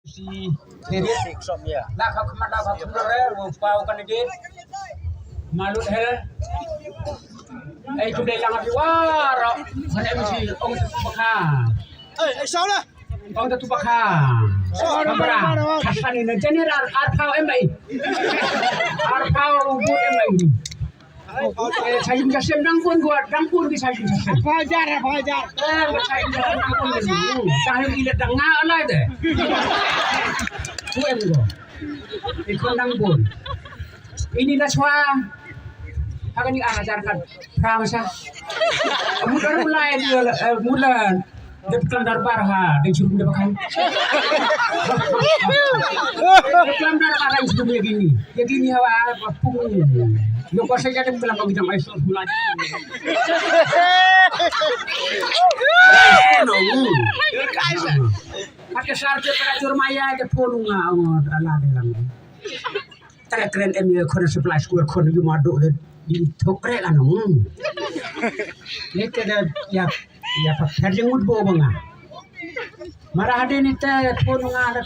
si Herit nak kau kemat nak kau kemat mau pau kan ini malu hel tu dia jangan diwar mana mesti orang tu pakha sao đó orang tu pakha kamera hasan ini jadi arpau emai arpau buat emai saya juga sedang pun di saya juga fajar saya sedang pun di saya tidak dengar lah deh em go ikon nang pun ini naswa akan diajarkan pramasa mulai mulan depan darbar ha di suruh depan depan darbar ha suruh begini hawa pung lupa saja dia bilang kau bilang aisyah mulai pakai sarjana perajur maya ke polunga ala dalam keren emir kono supply school kono yu madu di thokre kan ini kada ya perjeng mud bo banga marah ade ni te polunga ada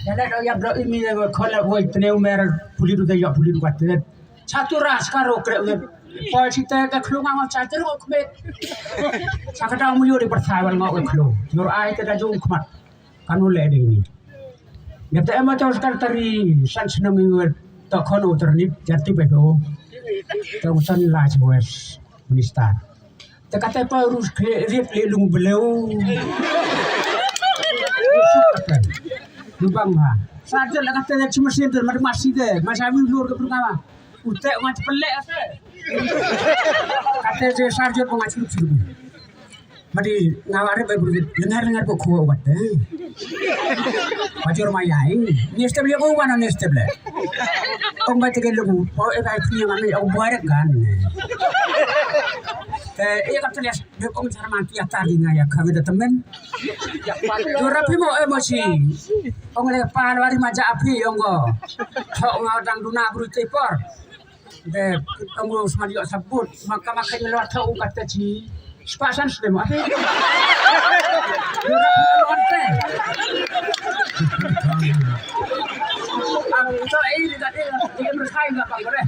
ada ya bro ini kola boy tne umer pulidu de ya pulidu batte satu ras karo kre poi sita ka klunga ma chater ko kme sakata mu yori perthawal ma ko klo yor ai ta jung khmat kanu le de ni ngata ema tos kar tari san snami to khono terni jati bedo to san laj boes minister ta kata pa rus riet le lung beleu lubang ha saja la kata cuma sinter masih de masawi lur ke pertama utek macam pelek ase kata je sarjana pengajar suruh mari ngawari baru dengar kok kuat wat major mayai ni stable ko wana ni stable ong ba tige lugu o e ba fi ngami o boare kan e ka tele de ong sarman ti atari ngaya khawe da temen yo rapi mo emosi ong le palwari maja api ongo tho ngadang duna bru tepor de ong usman yo sabut maka makanya lo tho kata ci sepasan sudah mah so ini tadi dia berkait nggak pak boleh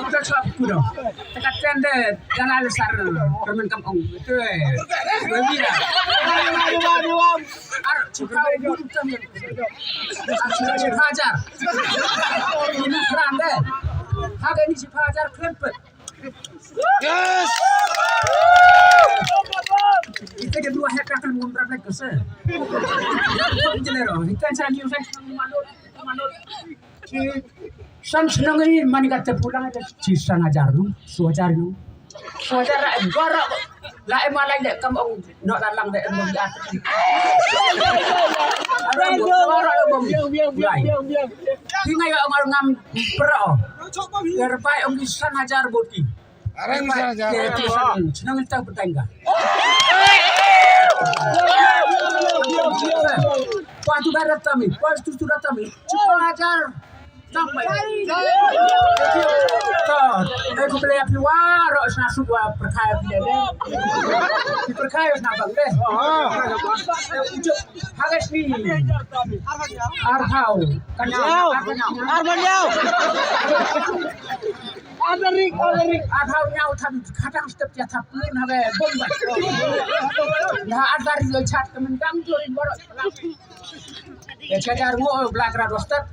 kita cuap kudo tekat tende jangan besar permen kampung itu berbeda ar cukau butuh temen hajar ini keren deh harga ini si hajar krempet yes kita kedua hektar kan ngontrak lagi kese jelero ikan sani usai manut san senang ini mani kata pulang ada cisan ajar nu suajar gora la emalai dek kamu nak dalang dek emang di atas ada gora bom hingai orang ngam pro terbaik om cisan ajar boti arang bisa aja senang kita bertangga Kuantu darat kami, kuantu surat kami, cukup ajar sampai. Aku beli api waro, nasu gua perkaya beli perkaya nabang deh. Hagas ni, arhau, Arbanyau. Adarik. arhau nyau tapi kadang setiap dia tapun habe bomba. Nah adarik lo chat temen kang jorin borok. Ya cacar mo belajar dostat.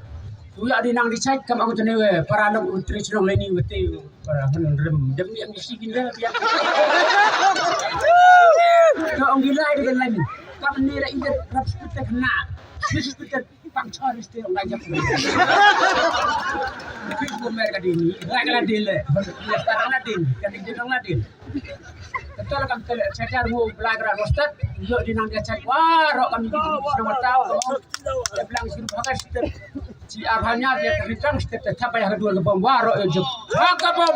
Uya di nang dicek kam aku tene para anak utri sedang leni wete para rem demi yang siginda biar. Kau gila dengan lagi. Kam nira ide rap seperti kena. Seperti pangcor isti ngajak. Tapi bumer kadini, lagi dile. Sekarang ladin, kan dinang ladin. Betul kan cacar mo belajar dostat. Yo di nang dicek warok kami sudah tahu. Dia bilang sini pakai step si arhanya dia kencang step tetap yang kedua lebam warok ya jep. Bom.